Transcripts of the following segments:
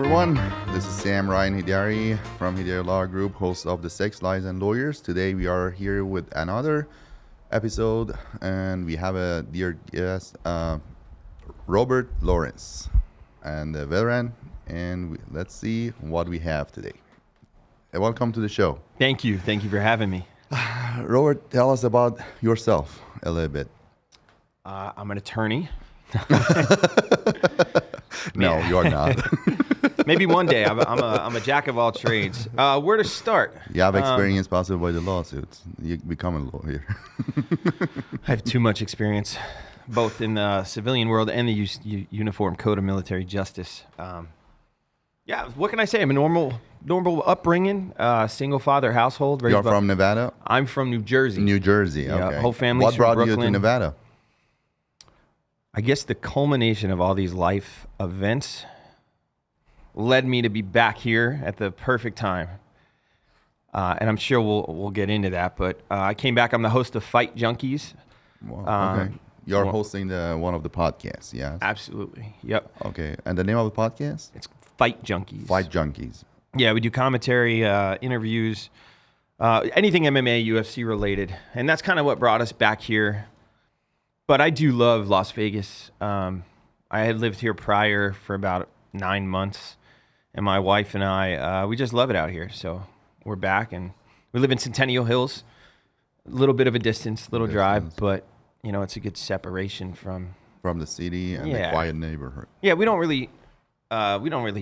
everyone. This is Sam Ryan Hidari from Hidari Law Group, host of the Sex, Lies, and Lawyers. Today we are here with another episode, and we have a dear guest, Robert Lawrence, and a veteran, and let's see what we have today. Welcome to the show. Thank you. Thank you for having me. Robert, tell us about yourself a little bit. I'm an attorney. No, you are not. Maybe one day. I'm a jack of all trades. Where to start? You have experience possibly by the lawsuits. You become a lawyer. I have too much experience, both in the civilian world and the Uniform Code of Military Justice. Yeah, what can I say? I'm a normal upbringing, single father household. You're from Nevada? I'm from New Jersey. New Jersey, yeah, okay. Whole family's What brought from you Brooklyn. to Nevada? I guess the culmination of all these life events led me to be back here at the perfect time. And I'm sure we'll get into that. But I came back. I'm the host of Fight Junkeez. Wow, okay. You're hosting one of the podcasts, yeah? Absolutely. Yep. Okay. And the name of the podcast? It's Fight Junkeez. Fight Junkeez. Yeah, we do commentary, interviews, anything MMA, UFC related. And that's kind of what brought us back here. But I do love Las Vegas. I had lived here prior for about 9 months. And my wife and I, we just love it out here. So we're back, and we live in Centennial Hills. A little bit of a distance, little drive, but you know, it's a good separation from the city and the quiet neighborhood. Yeah, we don't really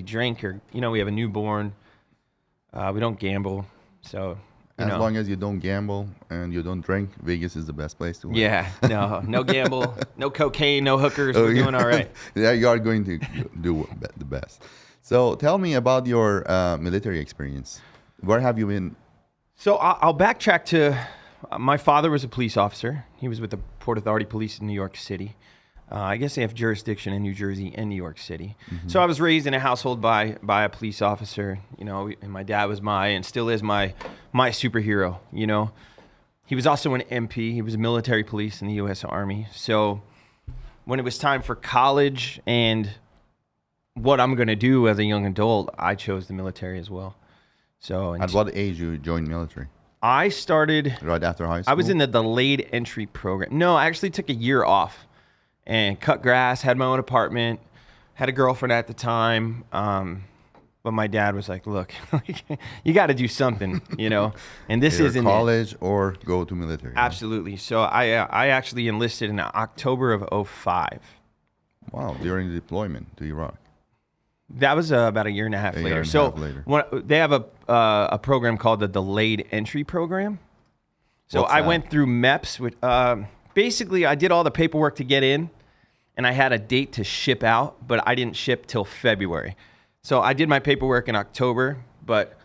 drink, or we have a newborn. We don't gamble, so as long as you don't gamble and you don't drink, Vegas is the best place to live. Yeah, no gamble, no cocaine, no hookers. We're doing all right. Yeah, you are going to do the best. So tell me about your military experience. Where have you been? So I'll backtrack to my father was a police officer. He was with the Port Authority Police in New York City. I guess they have jurisdiction in New Jersey and New York City. Mm-hmm. So I was raised in a household by a police officer, and my dad was and still is my superhero, He was also an MP. He was a military police in the U.S. Army. So when it was time for college and what I'm going to do as a young adult, I chose the military as well. So at what age you joined military? I started right after high school. I was in the delayed entry program. No, I actually took a year off and cut grass, had my own apartment, had a girlfriend at the time. But my dad was like, look, you got to do something, and this either isn't college or go to military. Absolutely. So I actually enlisted in October of 2005. Wow, during the deployment to Iraq. That was about a year and a half later. They have a program called the Delayed Entry Program. So I went through MEPS. With, basically, I did all the paperwork to get in, and I had a date to ship out, but I didn't ship till February. So I did my paperwork in October, but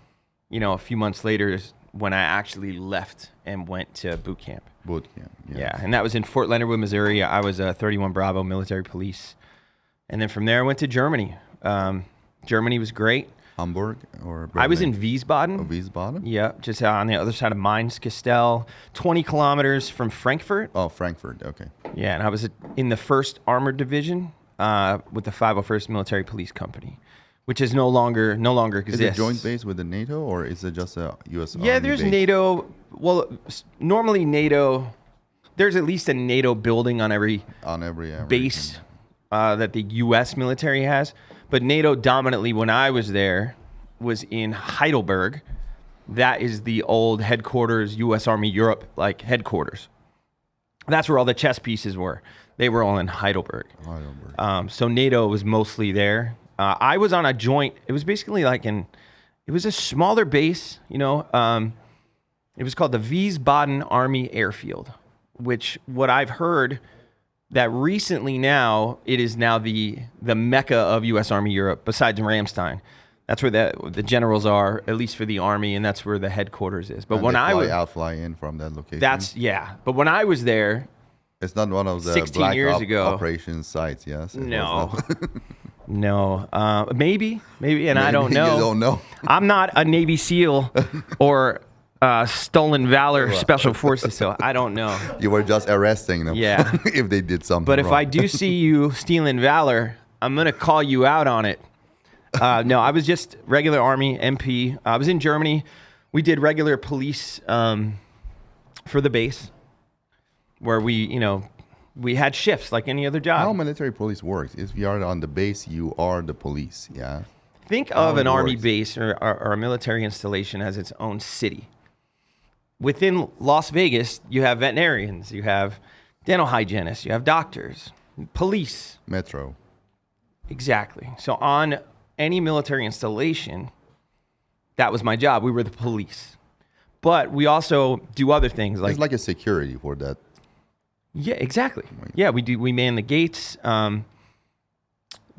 a few months later is when I actually left and went to boot camp. Boot camp, yeah. And that was in Fort Leonard Wood, Missouri. I was a 31 Bravo military police. And then from there, I went to Germany. Germany was great. Hamburg or Berlin? I was in Wiesbaden. Oh, Wiesbaden? Yeah, just on the other side of Mainz-Kastel, 20 kilometers from Frankfurt. Oh, Frankfurt, okay. Yeah, and I was in the 1st Armored Division with the 501st Military Police Company, which is no longer exists. Is it joint base with the NATO, or is it just a U.S. Army there's base? NATO. Well, normally NATO, there's at least a NATO building on every base that the U.S. military has. But NATO dominantly, when I was there, was in Heidelberg. That is the old headquarters, U.S. Army Europe, headquarters. That's where all the chess pieces were. They were all in Heidelberg. So NATO was mostly there. I was on a joint. It was basically it was a smaller base, It was called the Wiesbaden Army Airfield, which what I've heard that recently now, it is now the mecca of U.S. Army Europe, besides Ramstein. That's where the generals are, at least for the Army, and that's where the headquarters is. But and when they I was fly in from that location. But when I was there, it's not one of the 16 black years ago operation sites, yes? No. No. Maybe, and I don't know. You don't know. I'm not a Navy SEAL or Stolen Valor Special Forces, so I don't know. You were just arresting them. Yeah. If they did something But if wrong. I do see you stealing valor, I'm going to call you out on it. No, I was just regular Army MP. I was in Germany. We did regular police for the base, where we had shifts like any other job. How military police works? If you are on the base, you are the police, yeah? Think of an army base or a military installation as its own city. Within Las Vegas, you have veterinarians, you have dental hygienists, you have doctors, police. Metro. Exactly. So on any military installation, that was my job. We were the police. But we also do other things like... It's like a security for that. Yeah, exactly. Yeah, we man the gates.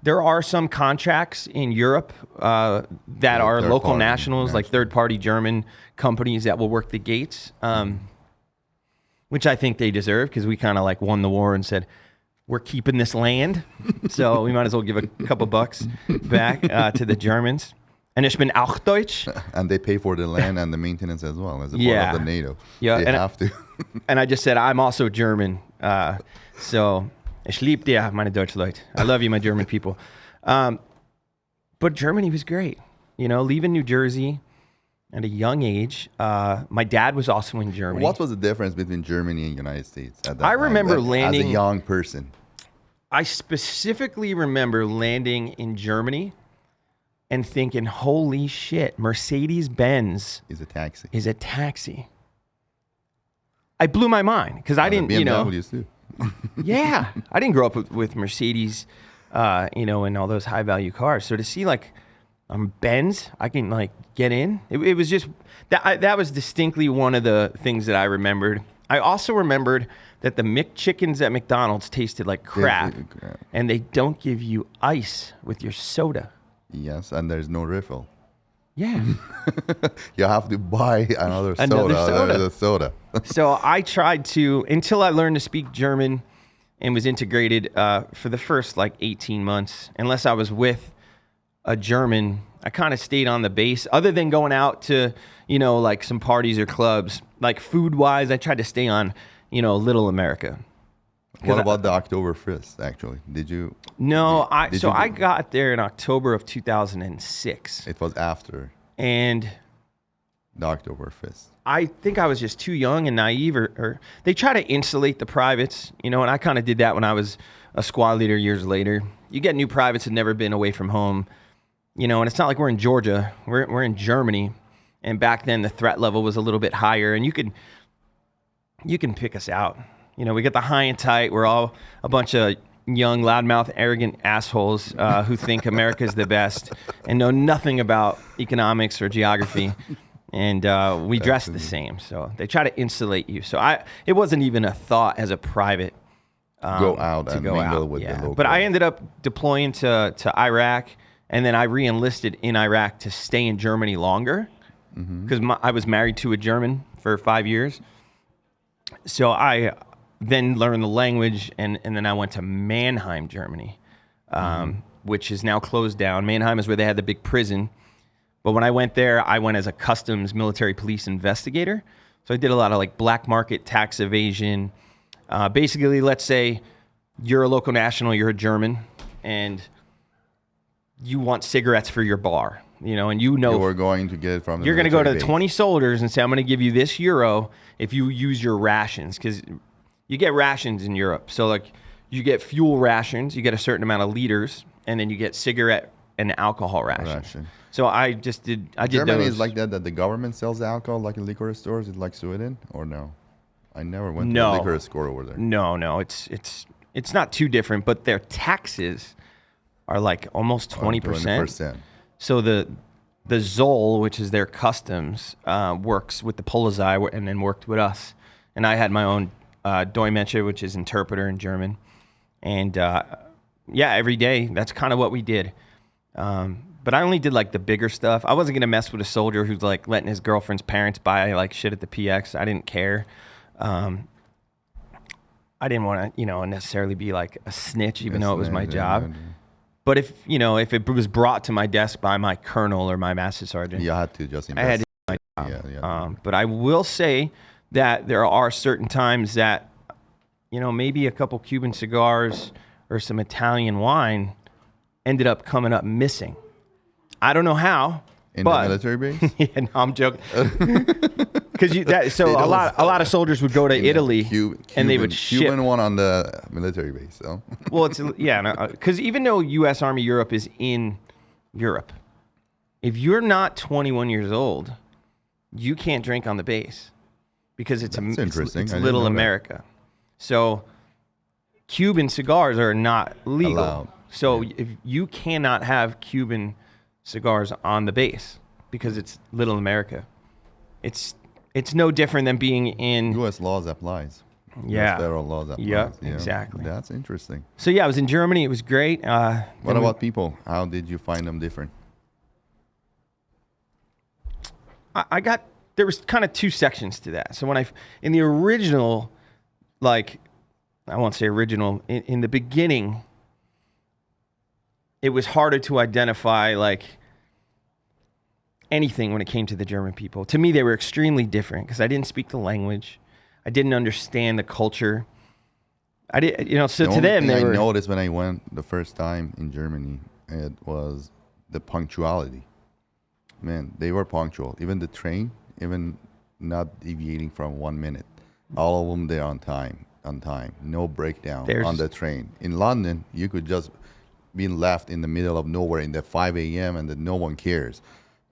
There are some contracts in Europe that are local nationals, like third-party German companies that will work the gates, which I think they deserve because we kind of like won the war and said, we're keeping this land. So we might as well give a couple bucks back to the Germans. And ich bin auch Deutsch. And they pay for the land and the maintenance as well as a part of the NATO. Yeah, they have to. And I just said, I'm also German. So, ich liebe dir, meine Deutsch Leute. I love you, my German people. But Germany was great. You know, leaving New Jersey at a young age. My dad was also in Germany. What was the difference between Germany and United States at that time? I remember landing... As a young person. I specifically remember landing in Germany and thinking, holy shit, Mercedes-Benz is a taxi. I blew my mind because I didn't, BMWs too. Yeah, I didn't grow up with Mercedes, and all those high-value cars. So to see like Benz, I can like get in. It was just that was distinctly one of the things that I remembered. I also remembered that the McChickens at McDonald's tasted like crap, and they don't give you ice with your soda. Yes, and there's no refill. Yeah. You have to buy another soda. So I tried to, until I learned to speak German and was integrated for the first like 18 months, unless I was with a German, I kind of stayed on the base. Other than going out to, like some parties or clubs, like food-wise, I tried to stay on, Little America. What about the Oktoberfest, actually? Did you? No, I got there in October of 2006. It was after. And the Oktoberfest. I think I was just too young and naive, or they try to insulate the privates, and I kind of did that when I was a squad leader years later. You get new privates that never been away from home, and it's not like we're in Georgia. We're in Germany, and back then the threat level was a little bit higher, and you can pick us out. We get the high and tight. We're all a bunch of young, loudmouth, arrogant assholes who think America's the best and know nothing about economics or geography. And we dress the same. So they try to insulate you. So it wasn't even a thought as a private go out and mingle with the local. But I ended up deploying to Iraq, and then I re-enlisted in Iraq to stay in Germany longer because I was married to a German for 5 years. So I then learned the language, and then I went to Mannheim, Germany, which is now closed down. Mannheim is where they had the big prison. But when I went there, I went as a customs military police investigator. So I did a lot of like black market tax evasion. Basically, let's say you're a local national, you're a German, and you want cigarettes for your bar, and you were going to get it from the you're going to go to the base. 20 soldiers and say, I'm going to give you this euro if you use your rations, because you get rations in Europe. So like you get fuel rations, you get a certain amount of liters, and then you get cigarette and alcohol rations. So I did Germany those. is like that the government sells the alcohol like in liquor stores. It's like Sweden, or no? I never went to a liquor store over there. No, it's not too different, but their taxes are like almost 20%. So the Zoll, which is their customs, works with the Polizei and then worked with us. And I had my own Dolmetscher, which is interpreter in German. And every day, that's kind of what we did. But I only did like the bigger stuff. I wasn't going to mess with a soldier who's like letting his girlfriend's parents buy like shit at the PX. I didn't care. I didn't want to, necessarily be like a snitch, even though it was my job. But if it was brought to my desk by my colonel or my master sergeant, you had to just I had to do my job. But I will say that there are certain times that, maybe a couple Cuban cigars or some Italian wine ended up coming up missing. I don't know how. In the military base? Yeah, no, I'm joking. Because a lot of soldiers would go to Italy and they would ship. Cuban one on the military base. So. Well, because even though U.S. Army Europe is in Europe, if you're not 21 years old, you can't drink on the base because it's little America. So Cuban cigars are not legal. Allowed. So if you cannot have Cuban cigars on the base because it's little America. It's no different than being in U.S. laws applies. Yeah. US federal laws applies. Yeah, Yeah, exactly. That's interesting. So yeah, I was in Germany. It was great. What about people? How did you find them different? There was kind of two sections to that. So in the original, I won't say original, in the beginning, it was harder to identify anything when it came to the German people. To me, they were extremely different because I didn't speak the language. I didn't understand the culture. I did, so to them, they were. I noticed when I went the first time in Germany, it was the punctuality. Man, they were punctual. Even the train, even not deviating from 1 minute. All of them, they're on time. No breakdown on the train. In London, you could just be left in the middle of nowhere in the 5 a.m. and that no one cares.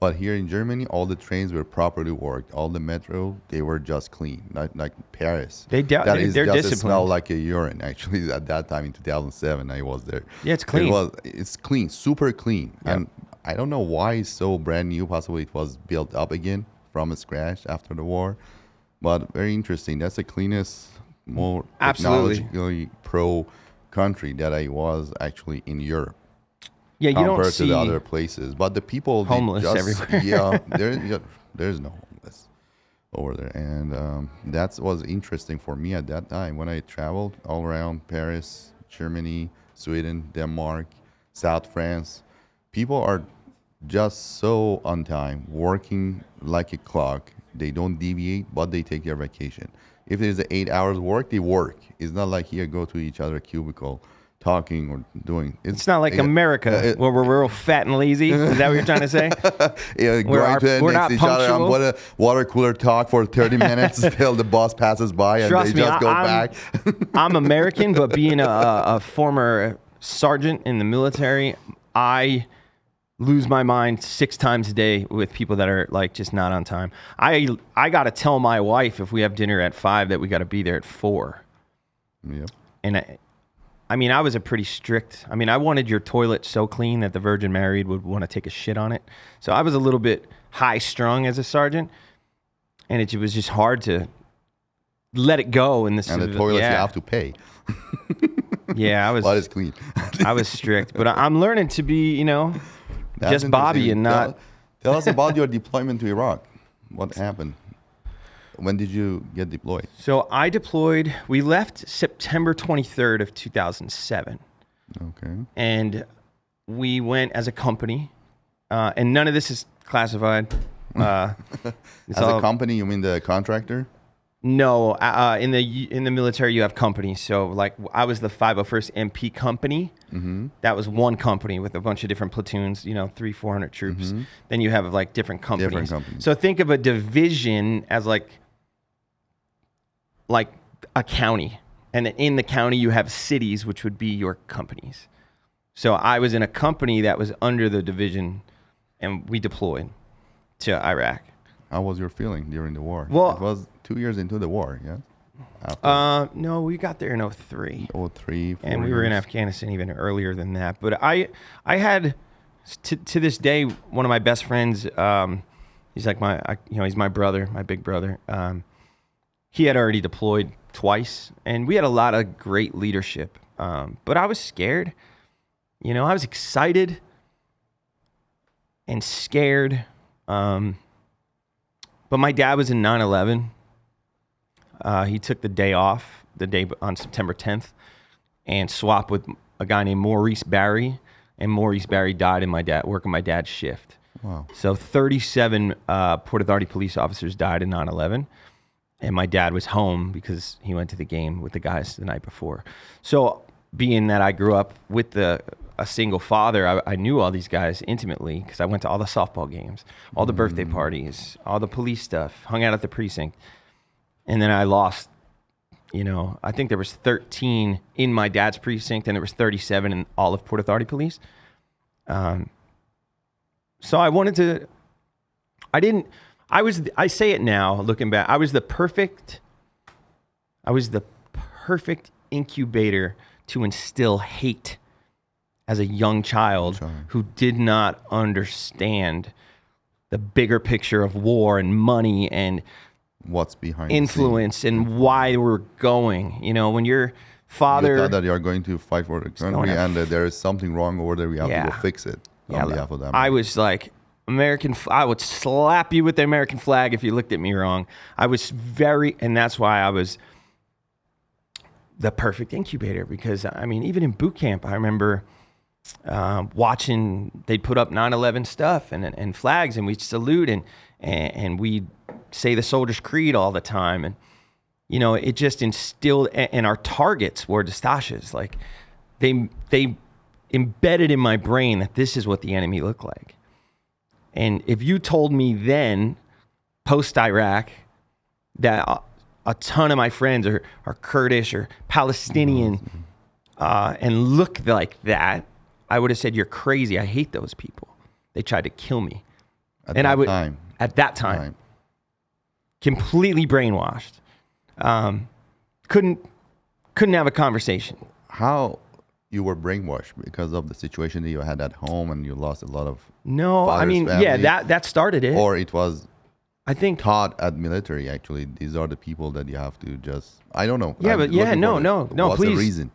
But here in Germany, all the trains were properly worked. All the metro, they were just clean, like Paris. They're disciplined. Smell like a urine. Actually, at that time in 2007, I was there. Yeah, it's clean. It's clean, super clean. Yep. And I don't know why it's so brand new. Possibly it was built up again from scratch after the war. But very interesting. That's the cleanest, more technologically pro country that I was actually in Europe. Yeah, you don't see compared to the other places, but the people homeless everywhere. Yeah, there's no homeless over there, and that was interesting for me at that time when I traveled all around Paris, Germany, Sweden, Denmark, South France. People are just so on time, working like a clock. They don't deviate, but they take their vacation. If there's 8 hours work, they work. It's not like here go to each other cubicle. Talking or doing. It's not like America where we're real fat and lazy. Is that what you're trying to say? Yeah, we're not each other. What a water cooler talk for 30 minutes until the boss passes by and Trust they me, just go back. I'm American, but being a former sergeant in the military, I lose my mind 6 times a day with people that are just not on time. I got to tell my wife if we have dinner at 5 that we got to be there at 4. Yep. And I was a pretty strict. I wanted your toilet so clean that the Virgin Mary would want to take a shit on it. So I was a little bit high strung as a sergeant, and it was just hard to let it go. And the toilet you have to pay. Yeah, I was. But it's clean. I was strict, but I'm learning to be, just Bobby and not. Tell us about your deployment to Iraq. What happened? When did you get deployed? So I deployed, we left September 23rd of 2007. Okay. And we went as a company, and none of this is classified. As a company, you mean the contractor? No, in the military you have companies. So I was the 501st MP company. Mm-hmm. That was one company with a bunch of different platoons, 300-400 troops. Mm-hmm. Then you have different companies. Different companies. So think of a division as like a county. And in the county you have cities, which would be your companies. So I was in a company that was under the division, and we deployed to Iraq. How was your feeling during the war? Well, it was 2 years into the war, yeah? No, we got there in 2003. 2003, 4 and we were in Afghanistan even earlier than that. But I had, to this day, one of my best friends, he's like he's my brother, my big brother. He had already deployed twice, and we had a lot of great leadership. But I was scared. I was excited and scared. But my dad was in 9/11. He took the day off, the day on September 10th, and swapped with a guy named Maurice Barry. And Maurice Barry died in working my dad's shift. Wow. So 37 Port Authority police officers died in 9/11. And my dad was home because he went to the game with the guys the night before. So being that I grew up with the a single father, I knew all these guys intimately because I went to all the softball games, all the birthday parties, all the police stuff, hung out at the precinct. And then I lost, I think there was 13 in my dad's precinct and there was 37 in all of Port Authority Police. So I wanted to, I say it now, looking back, I was the perfect incubator to instill hate as a young child who did not understand the bigger picture of war and money and what's behind influence and why we're going. When your father... You thought that you're going to fight for the country and that there is something wrong over there, we have to go fix it on behalf of them. I was like, I would slap you with the American flag if you looked at me wrong. I was and that's why I was the perfect incubator because, even in boot camp, I remember watching, they'd put up 9/11 stuff and flags and we'd salute and we'd say the soldier's creed all the time. And, it just instilled, and our targets were Dastashes. Like they embedded in my brain that this is what the enemy looked like. And if you told me then, post-Iraq, that a ton of my friends are Kurdish or Palestinian and look like that, I would have said, you're crazy. I hate those people. They tried to kill me. At that time. Completely brainwashed. Couldn't have a conversation. How you were brainwashed because of the situation that you had at home and you lost a lot of family? That started it. Or it was, I think, taught at military. Actually, these are the people that you have to just. I don't know. Yeah, no. What's please. the reason?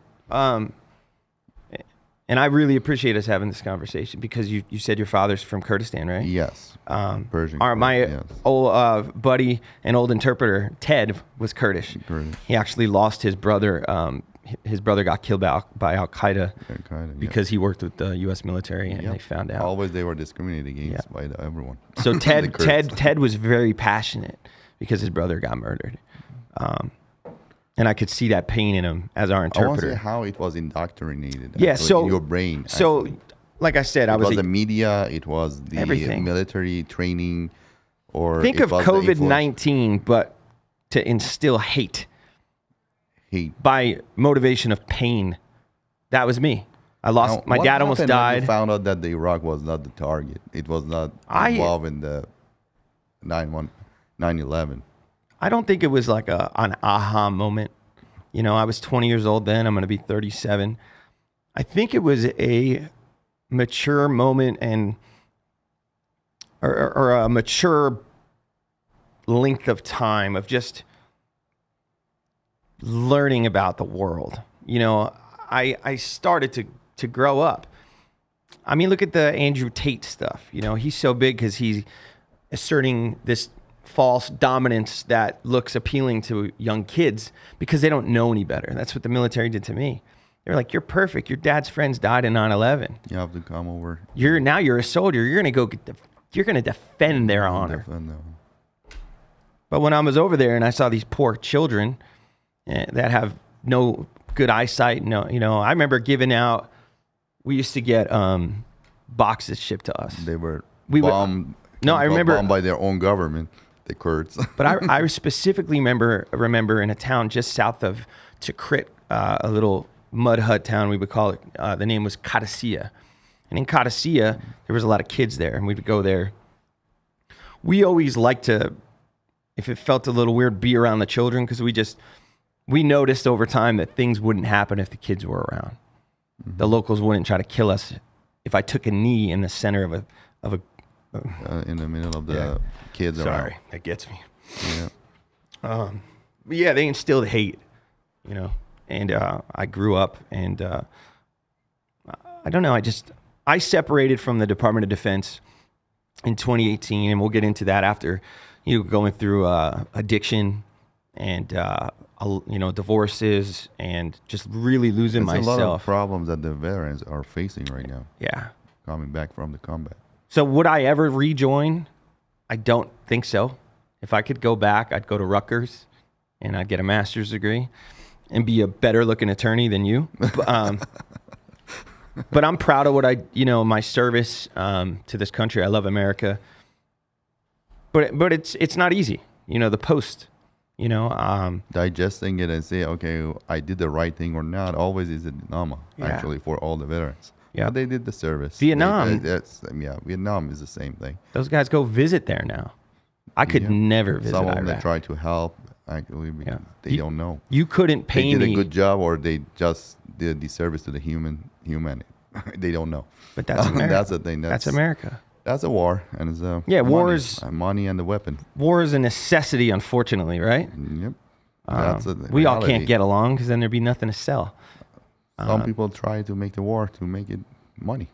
And I really appreciate us having this conversation because you said your father's from Kurdistan, right? Yes. Persian. My old buddy and old interpreter, Ted, was Kurdish. He actually lost his brother. His brother got killed by Al Qaeda because he worked with the U.S. military and they found out. Always they were discriminated against by everyone. So Ted was very passionate because his brother got murdered. And I could see that pain in him as our interpreter. I want to say how it was indoctrinated in your brain. So, like I said, it was the media, it was the everything. Military training, or think of COVID-19, but to instill hate by motivation of pain. That was me. I lost. My dad almost died. You found out that the Iraq was not the target. It was not involved in the 9/11. I don't think it was like an aha moment. I was 20 years old then. I'm going to be 37. I think it was a mature moment or a mature length of time of just learning about the world. I started to grow up. Look at the Andrew Tate stuff. He's so big because he's asserting this false dominance that looks appealing to young kids because they don't know any better. That's what the military did to me. They're like, you're perfect. Your dad's friends died in 9/11. You have to come over. You're a soldier. You're going to go you're going to defend their honor. But when I was over there and I saw these poor children that have no good eyesight, I remember giving out, we used to get boxes shipped to us. They were bombed. I remember bombed by their own government. The Kurds. But I specifically remember in a town just south of Tikrit, a little mud hut town, we would call it. The name was Qadisiyah. And in Qadisiyah, there was a lot of kids there, and we would go there. We always liked to, if it felt a little weird, be around the children because we noticed over time that things wouldn't happen if the kids were around. Mm-hmm. The locals wouldn't try to kill us if I took a knee in the center of a in the middle of the kids around. Sorry, that gets me. Yeah. But yeah, they instilled hate, and I grew up and I don't know. I separated from the Department of Defense in 2018, and we'll get into that after, going through addiction and, divorces and just really losing myself. There's a lot of problems that the veterans are facing right now. Yeah. Coming back from the combat. So would I ever rejoin? I don't think so. If I could go back, I'd go to Rutgers and I'd get a master's degree and be a better looking attorney than you. But I'm proud of my service to this country. I love America. But it's not easy. The post, digesting it and say, okay, I did the right thing or not, always is a dilemma, actually, for all the veterans. Yeah, they did the service. Vietnam. Vietnam is the same thing. Those guys go visit there now. I could never visit Some of Iraq. them try to help, actually, because they don't know. You couldn't pay me. They did a good job, or they just did the service to the humanity. They don't know. But that's America. That's the thing. That's America. That's a war, and it's war is money and the weapon. War is a necessity, unfortunately, right? Yep. We all can't get along because then there'd be nothing to sell. Some people try to make the war to make it money.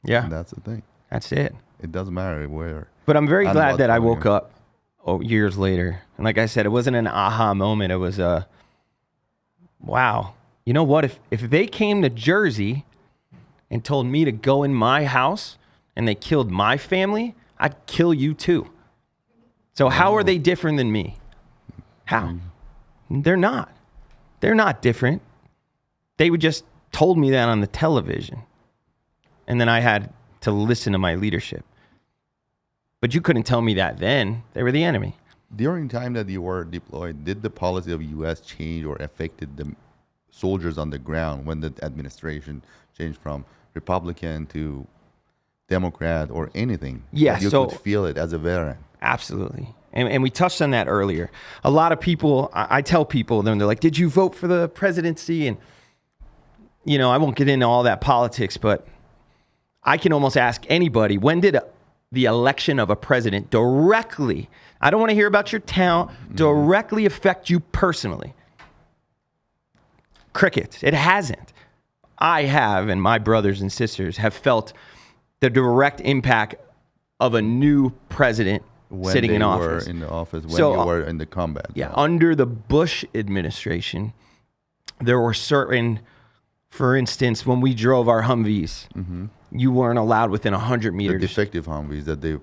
Yeah, and that's the thing. That's it. It doesn't matter where. But I'm very glad that I woke up years later, and like I said, it wasn't an aha moment. It was a wow. You know what? If they came to Jersey and told me to go in my house and they killed my family, I'd kill you too. So how are they different than me? How? They're not. They're not different. They would just told me that on the television. And then I had to listen to my leadership. But you couldn't tell me that then. They were the enemy. During the time that you were deployed, did the policy of U.S. change or affected the soldiers on the ground when the administration changed from Republican to Democrat or anything? Yeah, you could feel it as a veteran. Absolutely. And we touched on that earlier. A lot of people, I tell people, then they're like, did you vote for the presidency? And, I won't get into all that politics, but I can almost ask anybody, when did the election of a president directly, I don't want to hear about your town, directly affect you personally? Crickets. It hasn't. I have, and my brothers and sisters have felt the direct impact of a new president sitting in office. When they were in the office, when you were in the combat. Yeah, under the Bush administration, there were certain, for instance, when we drove our Humvees, you weren't allowed within 100 meters. The defective Humvees that they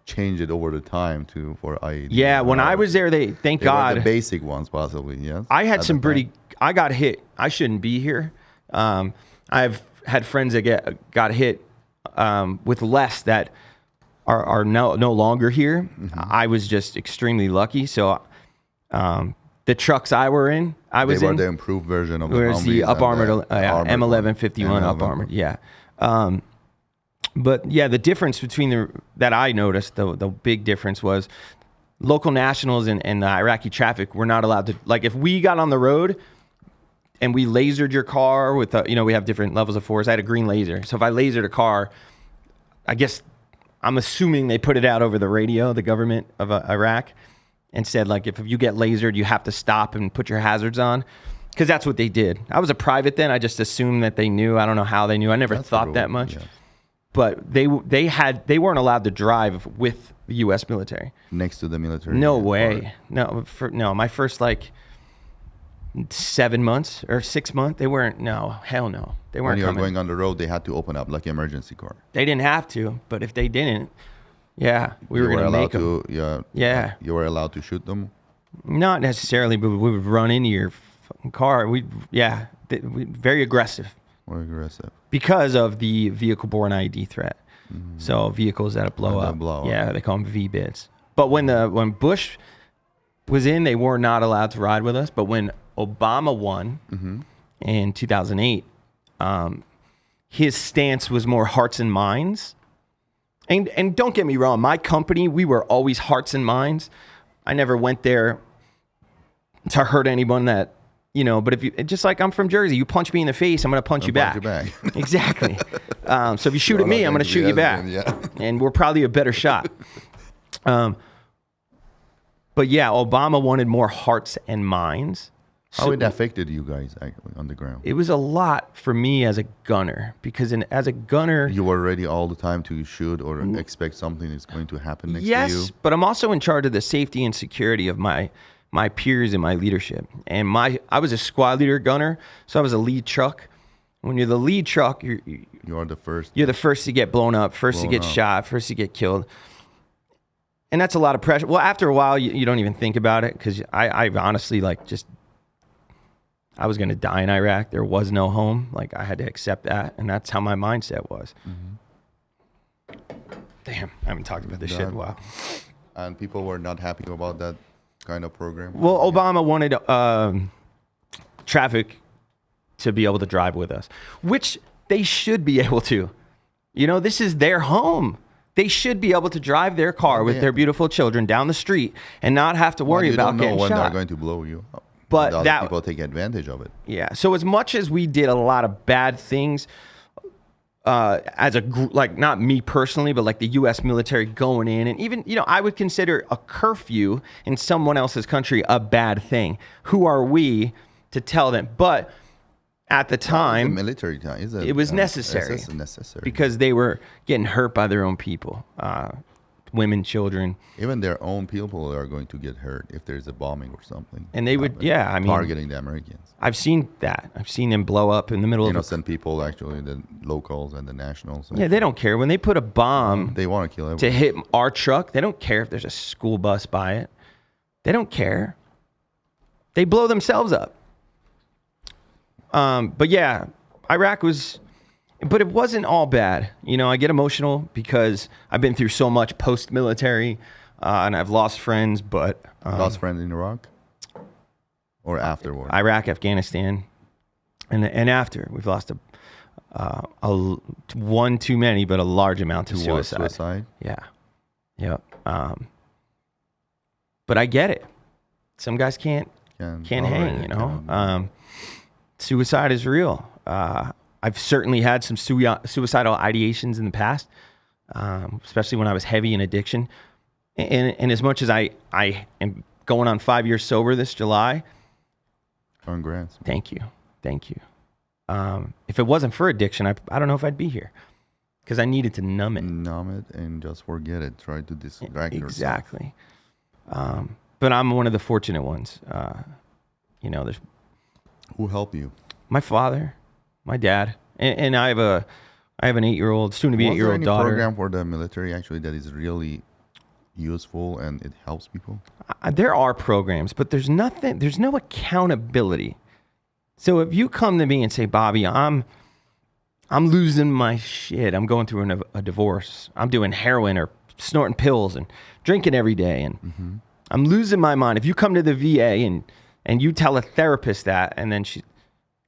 changed it over the time for IED. Yeah, when I was there, thank God. Were the basic ones, possibly, yes. I had some I got hit. I shouldn't be here. I've had friends that got hit with less that are no longer here. I was just extremely lucky. So the trucks I was in. They were the improved version of the Humvees. The up armored, M1151 up armored. Yeah. But yeah, the difference between that I noticed, the big difference was local nationals and the Iraqi traffic were not allowed to, like if we got on the road and we lasered your car with, we have different levels of force. I had a green laser. So if I lasered a car, I guess I'm assuming they put it out over the radio, the government of Iraq, and said, like, if you get lasered, you have to stop and put your hazards on. Because that's what they did. I was a private then. I just assumed that they knew. I don't know how they knew. I never thought that much. Yeah. But they weren't allowed to drive with the U.S. military. Next to the military? No way. No, my first, 7 months or 6 months, they weren't. No, hell no. They weren't. When you were going on the road, they had to open up like an emergency car. They didn't have to, but if they didn't, we were going to make them. Yeah. You were allowed to shoot them? Not necessarily, but we would run into your fucking car. Very aggressive. More aggressive. Because of the vehicle-borne ID threat. So vehicles that blow up. They call them V-bids. But when Bush was in, they were not allowed to ride with us. But when Obama won in 2008, his stance was more hearts and minds. And don't get me wrong, my company, we were always hearts and minds. I never went there to hurt anyone that, but if you, just like I'm from Jersey, you punch me in the face, I'm going to punch you back. Exactly. So if you shoot at me, I'm going to shoot you back. And we're probably a better shot. But yeah, Obama wanted more hearts and minds. How it affected you guys actually on the ground? It was a lot for me as a gunner because as a gunner, you were ready all the time to shoot or expect something is going to happen next to you. Yes, but I'm also in charge of the safety and security of my peers and my leadership. And I was a squad leader gunner, so I was a lead truck. When you're the lead truck, you are the first. You're the first to get blown up, first to get shot, first to get killed. And that's a lot of pressure. Well, after a while, you don't even think about it because I honestly I was going to die in Iraq. There was no home. Like, I had to accept that. And that's how my mindset was. Damn, I haven't talked about this shit in a while. And people were not happy about that kind of program. Well, Obama wanted traffic to be able to drive with us, which they should be able to. You know, this is their home. They should be able to drive their car with their beautiful children down the street and not have to worry about getting shot. You don't know when they're going to blow you up. But that people take advantage of it. Yeah. So as much as we did a lot of bad things, as a group, like not me personally, but like the U.S. military going in, and even, you know, I would consider a curfew in someone else's country a bad thing. Who are we to tell them? But at the time, military time, it was necessary. It's necessary because they were getting hurt by their own people. Women, children. Even their own people are going to get hurt if there's a bombing or something. And they would, I mean, targeting the Americans. I've seen that. I've seen them blow up in the middle of innocent people, actually, the locals and the nationals. Yeah, they don't care. When they put a bomb they want to kill everyone. To hit our truck, they don't care if there's a school bus by it. They don't care. They blow themselves up. But yeah, Iraq was... But it wasn't all bad. You know, I get emotional because I've been through so much post-military, and I've lost friends, but... lost friends in Iraq? Or afterward? Iraq, Afghanistan, and after. We've lost one too many, but a large amount to suicide. Suicide? Yeah. Yep. But I get it. Some guys can't hang, you know? Suicide is real. I've certainly had some suicidal ideations in the past, especially when I was heavy in addiction. And as much as I am going on 5 years sober this July. Congrats. Thank you. If it wasn't for addiction, I don't know if I'd be here because I needed to numb it. Numb it and just forget it. Try to distract yourself. Exactly. But I'm one of the fortunate ones. You know, who helped you? My father. My dad, and I have an 8-year-old, soon to be 8-year-old daughter. Was there any program for the military actually that is really useful and it helps people? There are programs, but there's no accountability. So if you come to me and say, Bobby, I'm losing my shit. I'm going through a divorce. I'm doing heroin or snorting pills and drinking every day, and I'm losing my mind. If you come to the VA and you tell a therapist that, and then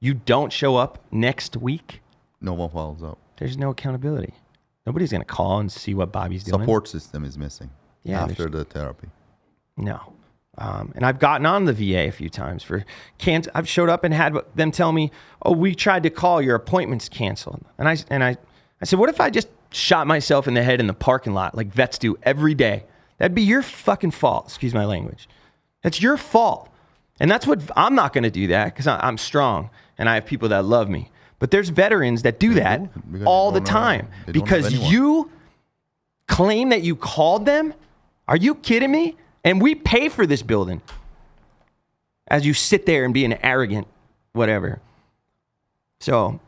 you don't show up next week, no one follows up. There's no accountability. Nobody's going to call and see what Bobby's doing. Support system is missing after the therapy. No. And I've gotten on the VA a few times for I've showed up and had them tell me, "Oh, we tried to call, your appointment's canceled." And I said, "What if I just shot myself in the head in the parking lot like vets do every day? That'd be your fucking fault." Excuse my language. That's your fault. And that's what I'm not going to do that because I'm strong and I have people that love me. But there's veterans that do that all the time because you claim that you called them. Are you kidding me? And we pay for this building as you sit there and be an arrogant whatever. So,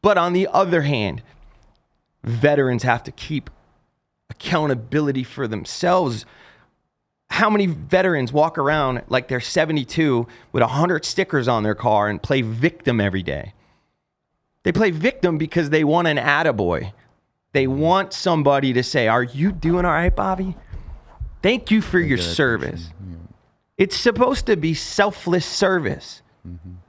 but on the other hand, veterans have to keep accountability for themselves. How many veterans walk around like they're 72 with 100 stickers on their car and play victim every day? They play victim because they want an attaboy. They want somebody to say, "Are you doing all right, Bobby? Thank you for your service." Yeah. It's supposed to be selfless service.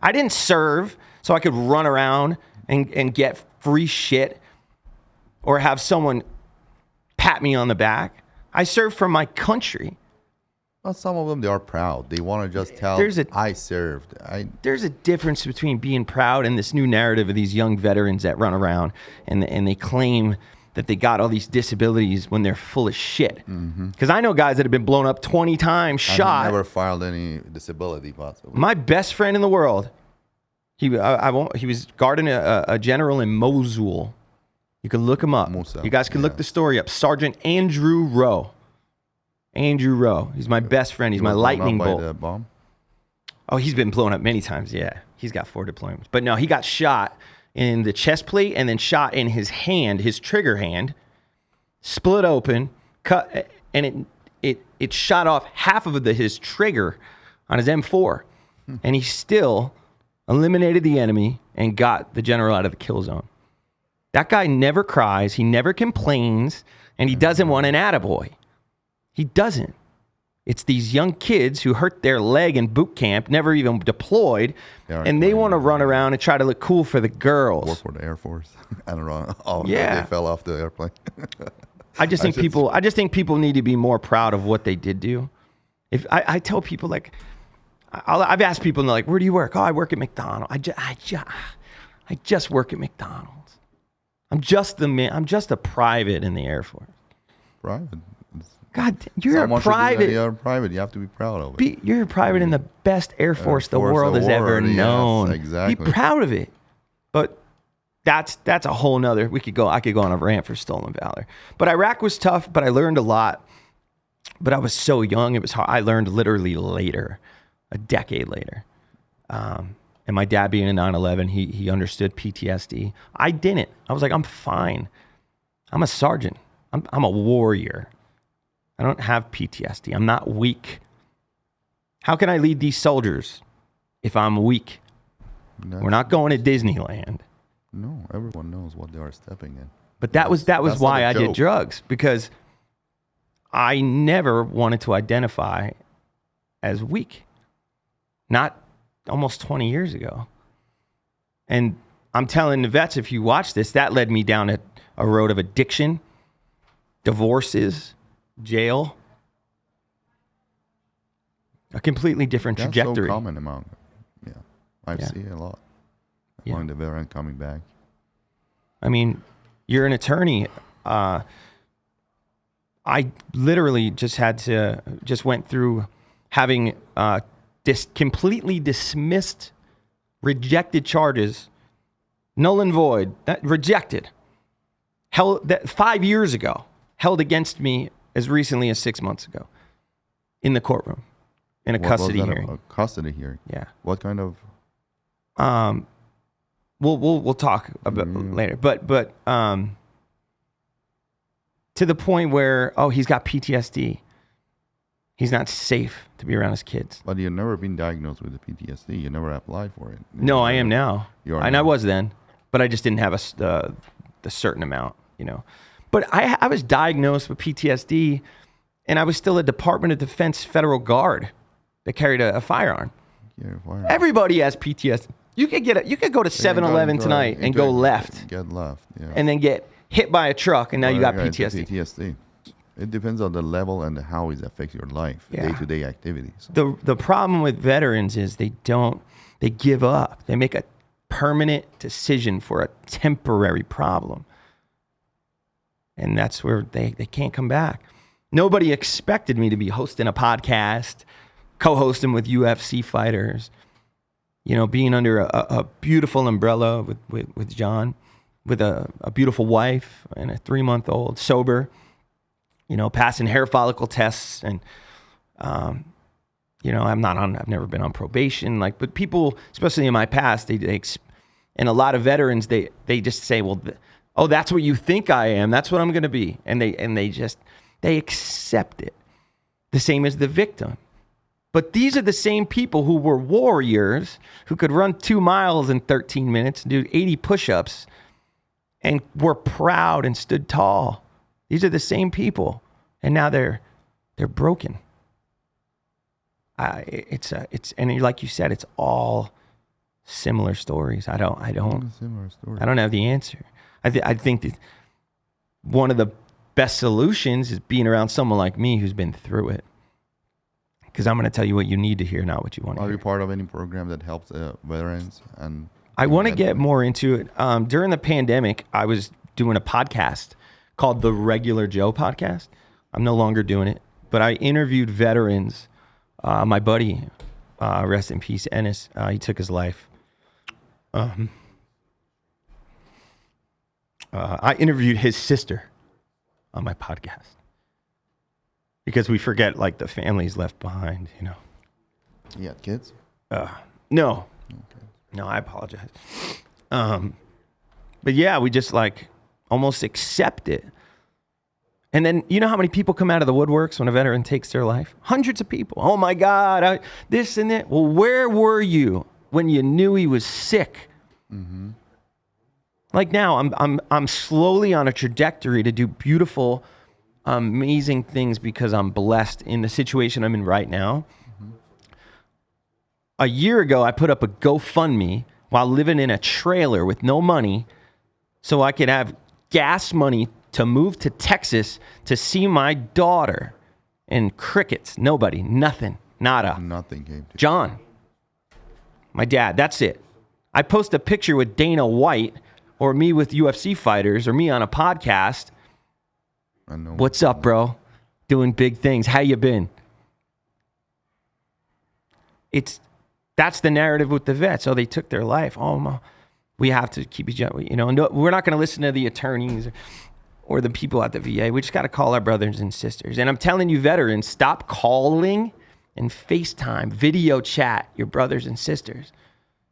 I didn't serve so I could run around and get free shit or have someone pat me on the back. I served for my country. Well, some of them, they are proud. They want to just tell, I served. There's a difference between being proud and this new narrative of these young veterans that run around and they claim that they got all these disabilities when they're full of shit. Because I know guys that have been blown up 20 times, shot. I've never filed any disability, possibly. My best friend in the world, he was guarding a general in Mosul. You can look him up. You guys can look the story up. Sergeant Andrew Rowe. He's my best friend. He's my lightning bolt. By the bomb? Oh, he's been blown up many times. Yeah, he's got 4 deployments. But no, he got shot in the chest plate and then shot in his hand, his trigger hand, split open, cut, and it shot off half of his trigger on his M4, and he still eliminated the enemy, and got the general out of the kill zone. That guy never cries. He never complains. And he doesn't want an attaboy. He doesn't. It's these young kids who hurt their leg in boot camp, never even deployed, and they want to run around and try to look cool for the girls. Or for the Air Force. I don't know. Oh, yeah. They fell off the airplane. I just think people need to be more proud of what they did do. If I tell people, like, I've asked people, and they're like, where do you work? Oh, I work at McDonald's. I just work at McDonald's. I'm just a private in the Air Force. Private? God, you're a private. You're private. You have to be proud of it. You're a private in the best Air Force the world has ever known. Yes, exactly. Be proud of it. But that's a whole nother. I could go on a rant for stolen valor. But Iraq was tough. But I learned a lot. But I was so young. It was hard. I learned literally later, a decade later. And my dad being a 9/11, he understood PTSD. I didn't. I was like, I'm fine. I'm a sergeant. I'm a warrior. I don't have PTSD. I'm not weak. How can I lead these soldiers if I'm weak? We're not going to Disneyland. No, everyone knows what they are stepping in. But that was why I did drugs, because I never wanted to identify as weak. Not almost 20 years ago. And I'm telling the vets, if you watch this, that led me down a road of addiction, divorces, jail, a completely different trajectory. That's so common among, I see a lot among the veterans coming back. I mean, you're an attorney. I literally just went through having completely dismissed, rejected charges, null and void, rejected, held that 5 years ago, held against me as recently as 6 months ago, in the courtroom, in a custody hearing. A custody hearing. Yeah. What kind of? We'll talk about later, but to the point where he's got PTSD. He's not safe to be around his kids. But you've never been diagnosed with the PTSD. You never applied for it. No, I am now. I was then, but I just didn't have the certain amount, But I was diagnosed with PTSD, and I was still a Department of Defense federal guard that carried a firearm. Everybody has PTSD. You could go to 7-Eleven tonight and go left. Get left, yeah. And then get hit by a truck, and now you got PTSD. PTSD. It depends on the level and how it affects your life, day-to-day activities. The problem with veterans is they give up. They make a permanent decision for a temporary problem. And that's where they can't come back. Nobody expected me to be hosting a podcast, co-hosting with UFC fighters, being under a beautiful umbrella with John, with a beautiful wife and a 3-month-old, sober, passing hair follicle tests. And, I've never been on probation. But people, especially in my past, and a lot of veterans, they just say, well, that's what you think I am. That's what I'm going to be. And they accept it. The same as the victim. But these are the same people who were warriors, who could run 2 miles in 13 minutes, do 80 push-ups, and were proud and stood tall. These are the same people. And now they're broken. And like you said, it's all similar stories. I don't have the answer. I think that one of the best solutions is being around someone like me who's been through it. Because I'm going to tell you what you need to hear, not what you want to hear. Are you part of any program that helps veterans? And I want to get more into it. During the pandemic, I was doing a podcast called the Regular Joe Podcast. I'm no longer doing it, but I interviewed veterans. My buddy, rest in peace, Ennis, he took his life. I interviewed his sister on my podcast because we forget the families left behind, You got kids? No. Okay. No, I apologize. But yeah, we just almost accept it. And then you know how many people come out of the woodworks when a veteran takes their life? Hundreds of people. Oh my God, this and that. Well, where were you when you knew he was sick. Mm-hmm. Like now, I'm slowly on a trajectory to do beautiful, amazing things because I'm blessed in the situation I'm in right now. Mm-hmm. A year ago, I put up a GoFundMe while living in a trailer with no money so I could have gas money to move to Texas to see my daughter. And crickets, nobody, nothing, nada. Nothing came to John, my dad, that's it. I post a picture with Dana White or me with UFC fighters or me on a podcast. I know. What's up, bro? Doing big things. How you been? That's the narrative with the vets. Oh, they took their life. Oh, we have to keep each other. No, we're not going to listen to the attorneys or the people at the VA. We just got to call our brothers and sisters. And I'm telling you, veterans, stop calling and FaceTime, video chat your brothers and sisters.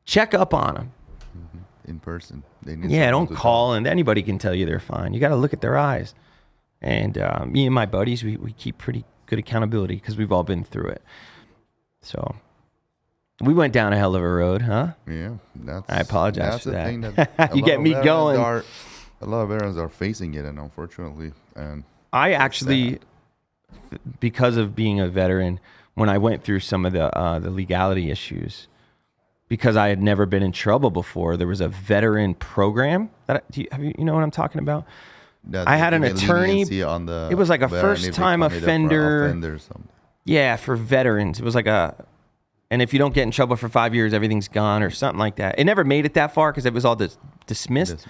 Check up on them. Mm-hmm. In person. Don't call and anybody can tell you they're fine. You got to look at their eyes. And me and my buddies, we keep pretty good accountability because we've all been through it. So we went down a hell of a road, huh? Yeah. I apologize for that. Thing that you get me going. A lot of veterans are facing it, and unfortunately, and I actually, because of being a veteran, when I went through some of the legality issues, because I had never been in trouble before, there was a veteran program that you know what I'm talking about? I had an attorney. It was like a first-time offender. Yeah, for veterans, it was like and if you don't get in trouble for 5 years, everything's gone or something like that. It never made it that far because it was all dismissed.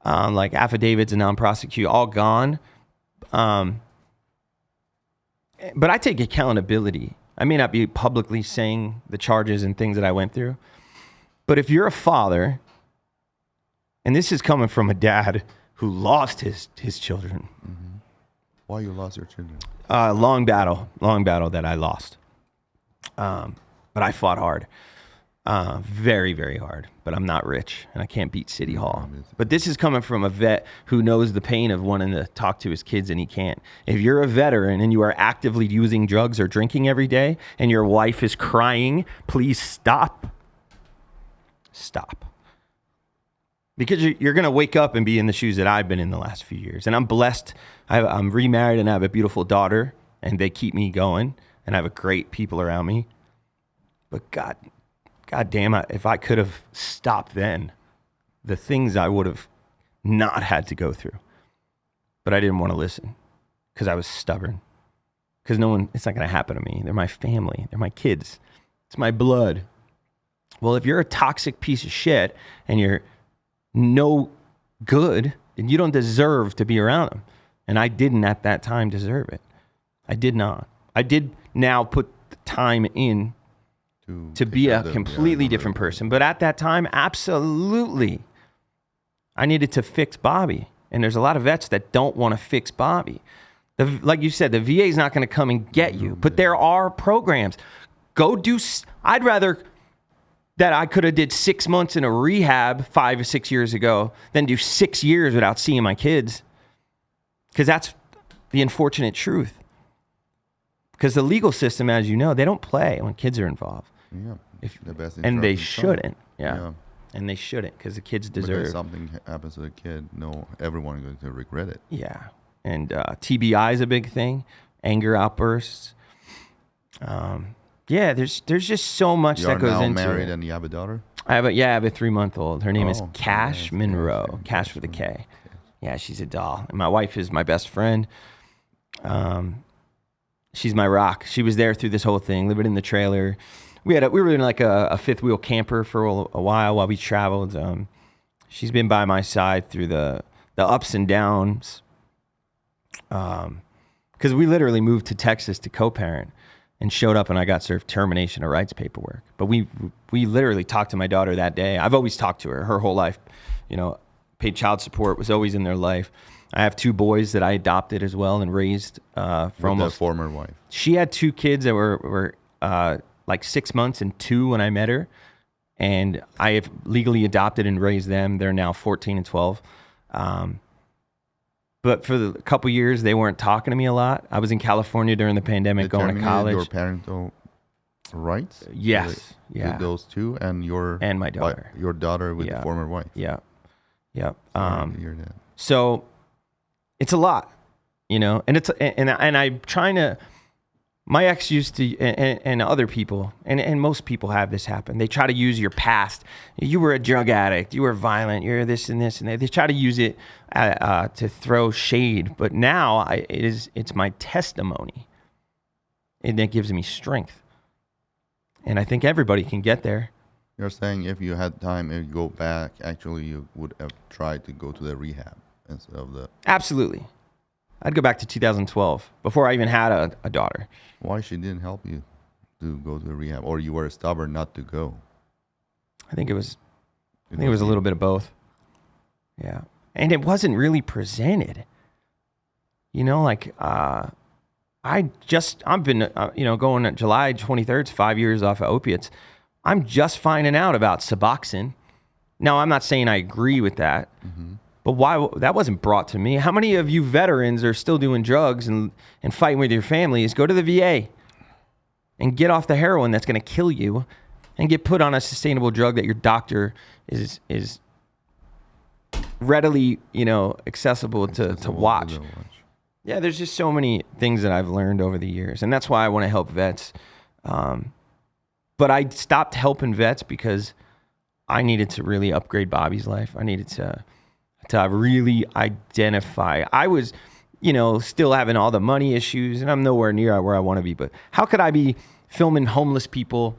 Like affidavits and non-prosecute, all gone. But I take accountability. I may not be publicly saying the charges and things that I went through, but if you're a father, and this is coming from a dad who lost his children. Mm-hmm. Why you lost your children? Long battle that I lost. But I fought hard. Very, very hard, but I'm not rich and I can't beat City Hall. But this is coming from a vet who knows the pain of wanting to talk to his kids and he can't. If you're a veteran and you are actively using drugs or drinking every day and your wife is crying, please stop. Stop. Because you're going to wake up and be in the shoes that I've been in the last few years. And I'm blessed. I'm remarried and I have a beautiful daughter and they keep me going and I have great people around me. But God damn it, if I could have stopped then, the things I would have not had to go through. But I didn't want to listen because I was stubborn. Because it's not going to happen to me. They're my family. They're my kids. It's my blood. Well, if you're a toxic piece of shit and you're no good, then you don't deserve to be around them. And I didn't at that time deserve it. I did not. I did now put the time in to be a completely different person. But at that time, absolutely, I needed to fix Bobby. And there's a lot of vets that don't want to fix Bobby. Like you said, the VA is not going to come and get you. But there are programs. I'd rather that I could have did 6 months in a rehab 5 or 6 years ago than do 6 years without seeing my kids. Because that's the unfortunate truth. Because the legal system, as you know, they don't play when kids are involved. Yeah, and they shouldn't. Yeah, and they shouldn't because the kids deserve. If something happens to the kid, everyone is going to regret it. Yeah, and TBI is a big thing. Anger outbursts. There's just so much that goes into it. You are now married and you have a daughter? I have a 3-month-old. Her name is Cash Monroe. Cash with a K. Yeah, she's a doll. And my wife is my best friend. She's my rock. She was there through this whole thing, living in the trailer. We were in like a fifth wheel camper for a while we traveled. She's been by my side through the ups and downs. Because we literally moved to Texas to co-parent and showed up and I got served termination of rights paperwork. But we literally talked to my daughter that day. I've always talked to her whole life. Paid child support, was always in their life. I have 2 boys that I adopted as well and raised from the former wife. She had 2 kids that were like 6 months and 2 when I met her. And I have legally adopted and raised them. They're now 14 and 12. But for a couple years, they weren't talking to me a lot. I was in California during the pandemic going to college. Your parental right? Yes. Yeah. Those two and my daughter. Your daughter with the former wife. Yeah. Yeah. Sorry to hear that. So it's a lot, you know, and I'm trying to. My ex used to, and other people, and most people have this happen. They try to use your past. You were a drug addict. You were violent. You're this and this and that. They try to use it to throw shade. But now it's my testimony, and it gives me strength. And I think everybody can get there. You're saying if you had time and you go back, actually you would have tried to go to the rehab instead of the... Absolutely. I'd go back to 2012 before I even had a daughter. Why she didn't help you to go to the rehab, or you were stubborn not to go? I think it was a little bit of both. Yeah, and it wasn't really presented. You know, like I've been going at July 23rd, 5 years off of opiates. I'm just finding out about Suboxone. Now, I'm not saying I agree with that. Mm-hmm. But why that wasn't brought to me? How many of you veterans are still doing drugs and fighting with your families? Go to the VA and get off the heroin that's going to kill you, and get put on a sustainable drug that your doctor is readily, accessible to watch. Yeah, there's just so many things that I've learned over the years, and that's why I want to help vets. But I stopped helping vets because I needed to really upgrade Bobby's life. I needed to really identify. I was, still having all the money issues, and I'm nowhere near where I want to be. But how could I be filming homeless people,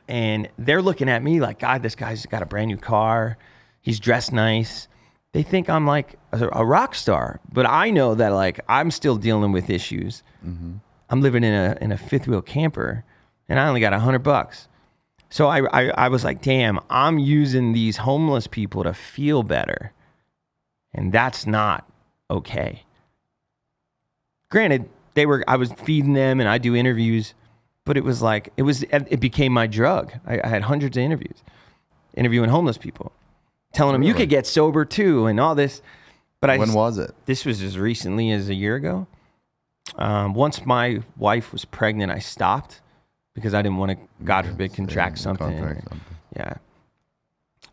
and they're looking at me like, God, this guy's got a brand new car. He's dressed nice. They think I'm like a rock star, but I know that like I'm still dealing with issues. Mm-hmm. I'm living in a fifth wheel camper, and I only got $100. So I was like, damn, I'm using these homeless people to feel better. And that's not okay. Granted, I was feeding them and I do interviews, but it became my drug. I had hundreds of interviews, interviewing homeless people, telling them you could get sober too and all this. But when was it? This was as recently as a year ago. Once my wife was pregnant, I stopped because I didn't want to, God forbid, contract something. Yeah.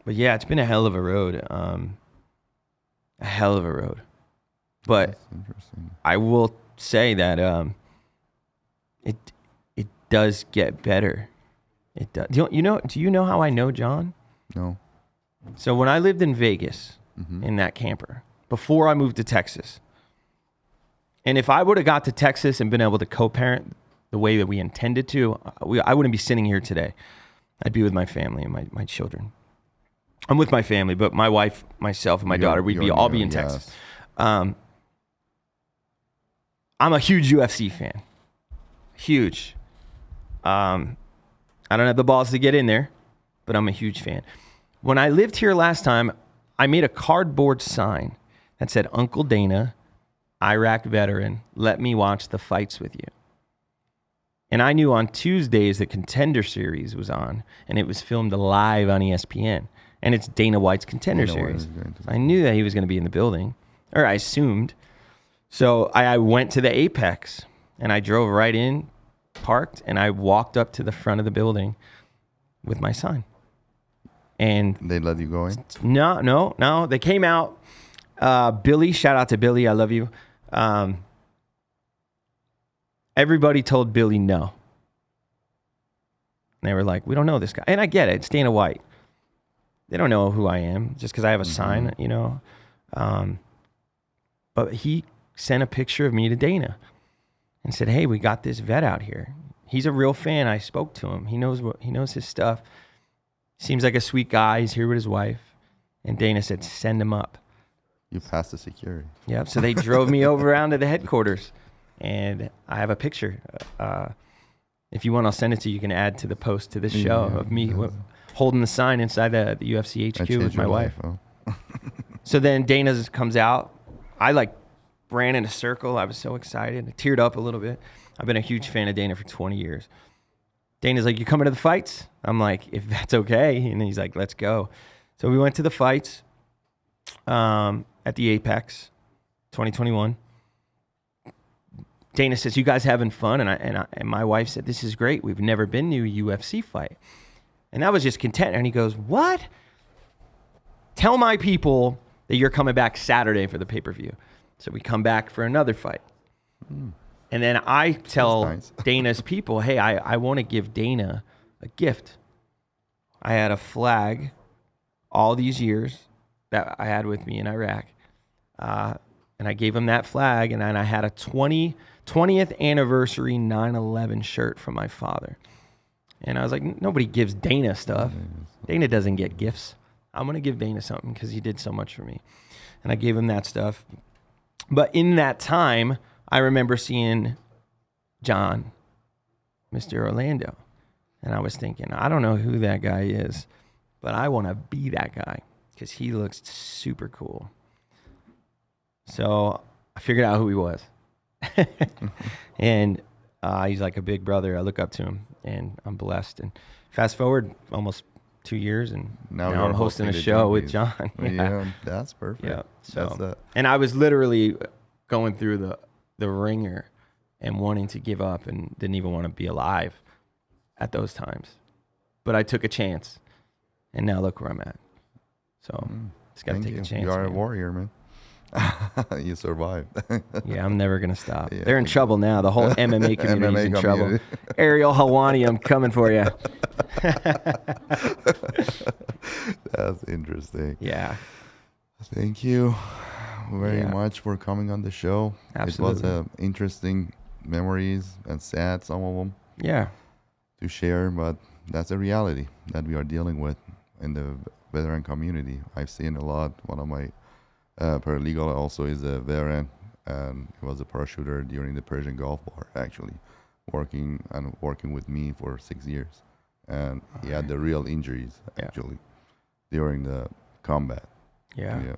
But yeah, it's been a hell of a road. But I will say that it does get better. It does. Do you know how I know John? No. So when I lived in Vegas, mm-hmm. in that camper, before I moved to Texas, and if I would have got to Texas and been able to co-parent the way that we intended to, I wouldn't be sitting here today. I'd be with my family and my children. I'm with my family, but my wife, myself, and my daughter, we'd all be in Texas. I'm a huge UFC fan. Huge. I don't have the balls to get in there, but I'm a huge fan. When I lived here last time, I made a cardboard sign that said, Uncle Dana, Iraq veteran, let me watch the fights with you. And I knew on Tuesdays the Contender Series was on, and it was filmed live on ESPN. And it's Dana White's Contender Series. I knew that he was going to be in the building, or I assumed. So I went to the Apex, and I drove right in, parked, and I walked up to the front of the building with my sign. And they let you go in? No. They came out. Billy, shout out to Billy. I love you. Everybody told Billy no. And they were like, we don't know this guy. And I get it. It's Dana White. They don't know who I am just because I have a sign, But he sent a picture of me to Dana and said, hey, we got this vet out here. He's a real fan. I spoke to him. He knows his stuff. Seems like a sweet guy. He's here with his wife. And Dana said, send him up. You passed the security. Yep. So they drove me over around to the headquarters. And I have a picture. If you want, I'll send it to you. You can add to the post to this show of me holding the sign inside the UFC HQ with my wife. So then Dana comes out. I ran in a circle. I was so excited. I teared up a little bit. I've been a huge fan of Dana for 20 years. Dana's like, you coming to the fights? I'm like, if that's okay. And he's like, let's go. So we went to the fights at the Apex 2021. Dana says, "You guys having fun?" And my wife said, "This is great. We've never been to a UFC fight." And I was just content. And he goes, "What? Tell my people that you're coming back Saturday for the pay-per-view." So we come back for another fight. And then I tell Dana's people, "Hey, I want to give Dana a gift. I had a flag all these years that I had with me in Iraq. And I gave him that flag, and then I had a 20th anniversary 9/11 shirt from my father." And I was like, nobody gives Dana stuff. Dana doesn't get gifts. I'm going to give Dana something because he did so much for me. And I gave him that stuff. But in that time, I remember seeing John, Mr. Orlando. And I was thinking, I don't know who that guy is, but I want to be that guy because he looks super cool. So I figured out who he was. And he's like a big brother. I look up to him, and I'm blessed. And fast forward almost 2 years, and now I'm hosting a show with John. Yeah, that's perfect. Yeah. So, and I was literally going through the ringer and wanting to give up and didn't even want to be alive at those times. But I took a chance, and now look where I'm at. So just got to take a chance. You are a warrior, man. You survived. Yeah, I'm never going to stop. Yeah. They're in trouble now. The whole MMA community is in trouble. Ariel Helwani, I'm coming for you. That's interesting. Yeah. Thank you very much for coming on the show. Absolutely. It was interesting memories and sad, some of them. Yeah. To share, but that's a reality that we are dealing with in the veteran community. I've seen a lot. One of my paralegal also is a veteran, and he was a parachuter during the Persian Gulf War, actually, working with me for 6 years, and he had the real injuries actually during the combat. Yeah.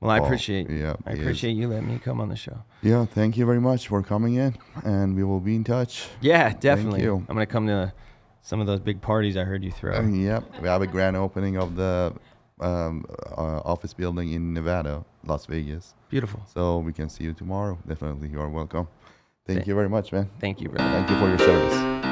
Well, I appreciate you letting me come on the show. Yeah, thank you very much for coming in, and we will be in touch. Yeah, definitely. Thank you. I'm gonna come to some of those big parties I heard you throw. Yep, we have a grand opening of the office building in Nevada, Las Vegas. Beautiful. So we can see you tomorrow. Definitely, you are welcome. Thank you very much, man. Thank you, brother. Thank you for your service.